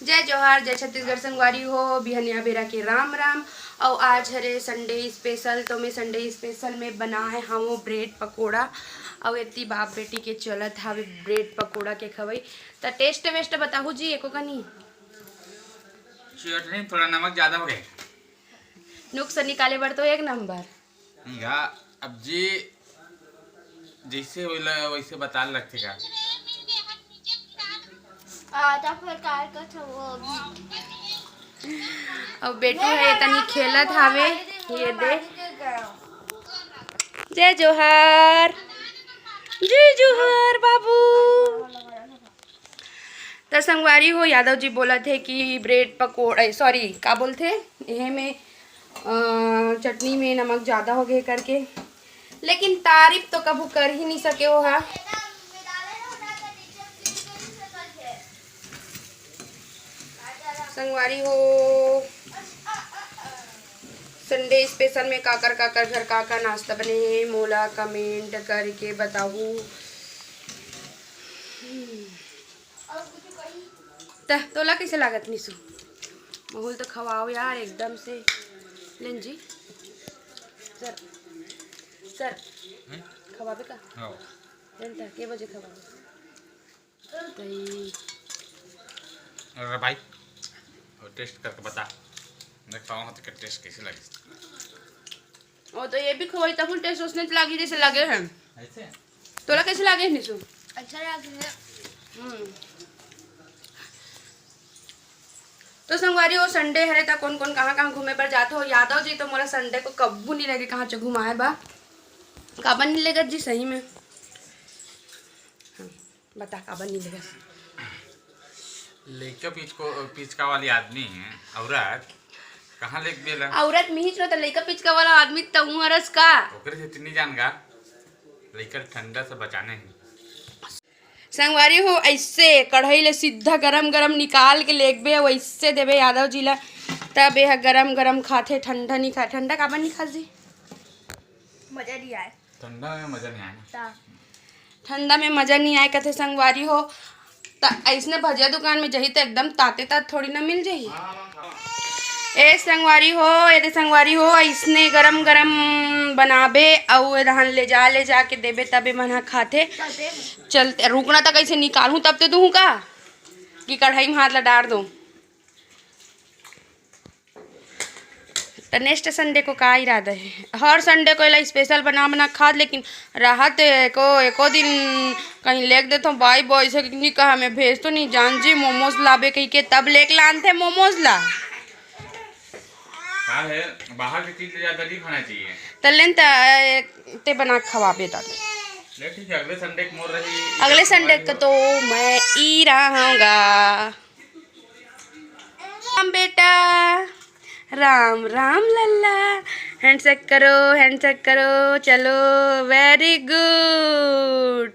जय जोहार, जय छत्तीसगढ़ संगवारी हो, बिहनिया बेरा के राम राम। और आज हरे संडे स्पेशल, तो मैं संडे स्पेशल में बनाए हम ब्रेड पकोड़ा और इतनी बाप बेटी के चलत हवे ब्रेड पकोड़ा के खवई। तो टेस्ट वेस्ट बताहू जी एको कनी चटनी थोड़ा नमक ज्यादा हो गए, नुक्स निकाले बर तो एक नंबर। या अब जी जैसे होला वैसे बता रखे का आधा प्रकार का था वो और बेटू है तनी खेलत हावे। ये दे जय जोहार, जय जोहार बाबू। तो संगवारी हो, यादव जी बोला थे कि ब्रेड पकोड़े सॉरी का बोलते यह में चटनी में नमक ज़्यादा हो गए करके, लेकिन तारीफ तो कबू कर ही नहीं सके हो। हाँ संगवारी हो, संडे स्पेशल में काकर काकर घर का नाश्ता बने हैं मोला कमेंट करके बताऊ। तोला कैसे लागत निशु? माहौल तो खवाओ यार एकदम से। लेन जी सर सर खवाबे का लेन था के बजे खवाबे अरे भाई टेस्ट करके बता, देखता हूँ तो टेस्ट कैसे लगे। और तो ये भी खवाई तब टेस्ट उसने लागी जैसे लगे हैं। ऐसे तोला कैसे लागे निशु? अच्छा लग रहा है। तो संगवारी हो, संडे हरे था कौन कौन कहाँ कहाँ घूमे पर जाते हो? यादव जी तो मोला संडे को कब्बू नहीं लगे कहाँ घुमाए बा काबन नहीं लेगा जी सही में। हाँ बता काबन नहीं लेगा। लेके पिचका वाली आदमी है औरत कहाँ लेके बेला औरत मीच तो लइका पिचका वाला आदमी तऊ अरस का ओकरे से इतनी जानगा लेकर ठंडा से बचाने हैं। संगवारी हो, ऐसे कढ़ाई ले सीधा गरम गरम निकाल के लेके वैसे देवे यादव जी ला, तब यह गरम गरम खाते, ठंडा नहीं खा। ठंडा काबन नहीं खा जी? मजा नहीं आया। ठंडा में मजा नहीं आया। ठंडा में मजा नहीं आए कथे संगवारी हो। तो ऐसने भजिया दुकान में जही तो एकदम ताते तात थोड़ी ना मिल जाही। ए संगवारी हो, यदि संगवारी हो ऐसने गरम गरम बनाबे और रहन ले जा के देबे तबे मना खाते। चलते रुकना तक कैसे निकालूं तब तो दूँ का कि कढ़ाई में हाथ ला डाल दूँ। तो नेक्स्ट संडे को का इरादा है? हर संडे को इला स्पेशल बना खा, लेकिन राहत एको दिन कहीं लेके देता हूँ बाई बॉय से नहीं कहा मैं भेज तो नहीं जान जी मोमोज लाबे कहीं के तब लेके लानते मोमोज ला है बाहर की चीज ज्यादा नहीं खाना चाहिए। तलेन ते बना खवाबे ता ठीक है, अगले संडे को मोर रही। अगले संडे को तो मैं ई रहूँगा। राम बेटा राम राम लल्ला, हैंडशेक करो चलो। Very good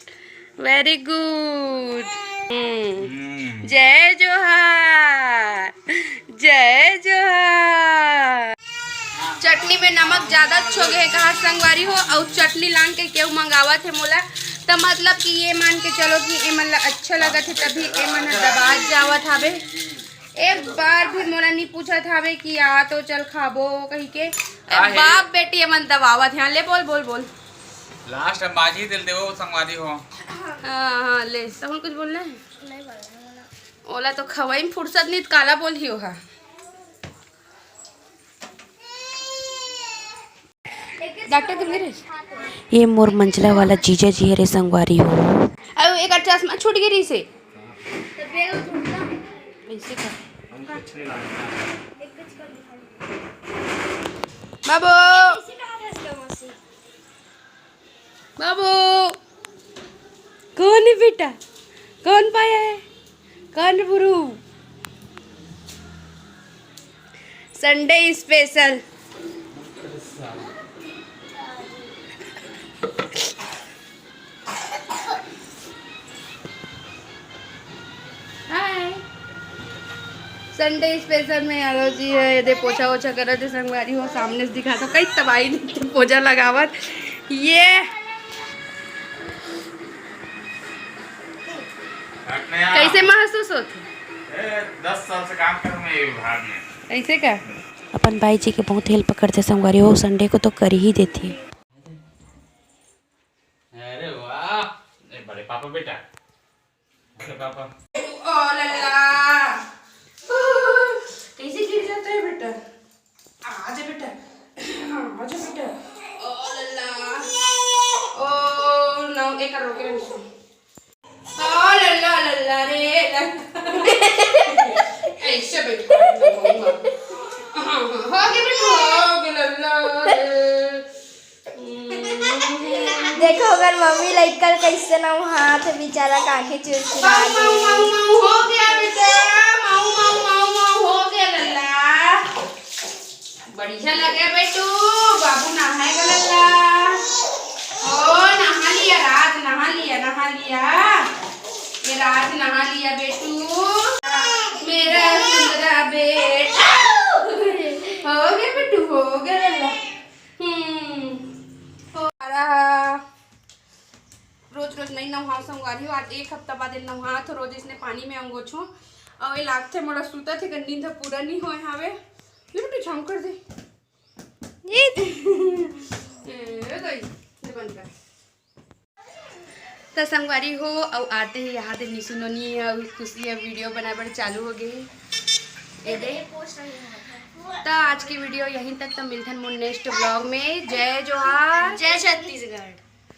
very good. जय जोहार जय जोहार। चटनी में नमक ज्यादा अच्छो गए कहा संगवारी हो, और चटनी लान के केहू मंगावत है मोला तो मतलब कि ये मान के चलो कि ये मन अच्छा लगा थे तभी ये मन दबाज जावत हवे। एक बार भी मोला नहीं पूछा था कि आ तो चल खाबो कहीं के बाप बेटी ये मन दबावत है। ले बोल बोल बोल लास्ट बाजी दिल देवो संगवारी हो। हाँ ले तब कुछ बोलना है ओला तो खवाई में फुर्सत नहीं काला बोल ही हो। डॉक्टर के मेरे ये मोर मंचला वाला जीजा जी हरे संगवारी हो। अरे एक चश्मा छूट गई से ऐसे कर बाबू बाबू कौन है बेटा? कौन पाया है? कौन बुरू? संडे स्पेशल संडे स्पेशल में यादव जी है यदि पोछा वोछा करत है संगवारी हो, सामने से दिखा तो कई तबाही नहीं पोछा लगावत। ये कैसे महसूस होते? 10 साल से काम कर रहा हूँ ये विभाग में। ऐसे का अपन भाई जी की बहुत हेल्प करते संगवारी हो, संडे को तो कर ही देती है। अरे वाह, ए बड़े पापा बेटा, बड़े पापा। ओ लल्ला, कैसे गिर जाता है बेटा? आजा बेटा, आजा बेटा। ओ लल्ला, ओ नौ एक करो के नहीं। ओ लल्ला लल्ला रे लल्ला। ऐसे बैठा हो गया बेटा, हो गया लल्ला रे। देखो अगर मम्मी लड़का कैसे ना हाथ बेचारा काके चिड़चिड़ा माऊ माऊ माऊ हो गया बेटा, माऊ माऊ माऊ माऊ हो गया लल्ला। बढ़िया लगे बेटू, बाबू नहाएगा लल्ला। ओ नहा लिया राज, नहा लिया नहा लिया, ये राज नहा लिया बेटू, मेरा सुंदरा बेटा। हो गया बेटू, हो गया लल्ला। हो रहा रोज रोज नहीं नहा संगवारी हो, आज एक हफ्ता बाद नहा तो रोज इसने पानी में अंगो छो और ये लागथे मोड़ा सुता थे कि नींद पूरा नहीं होए हावे। ये बेटी छाम कर दे ये गई ये बंद कर। तो संगवारी हो और आते ही यहाँ से निशु नोनी है और खुशी है वीडियो बनाए चालू हो गई ये दे। तो आज की वीडियो यहीं तक, तो मिलते हैं नेक्स्ट ब्लॉग में। जय जोहार, जय छत्तीसगढ़।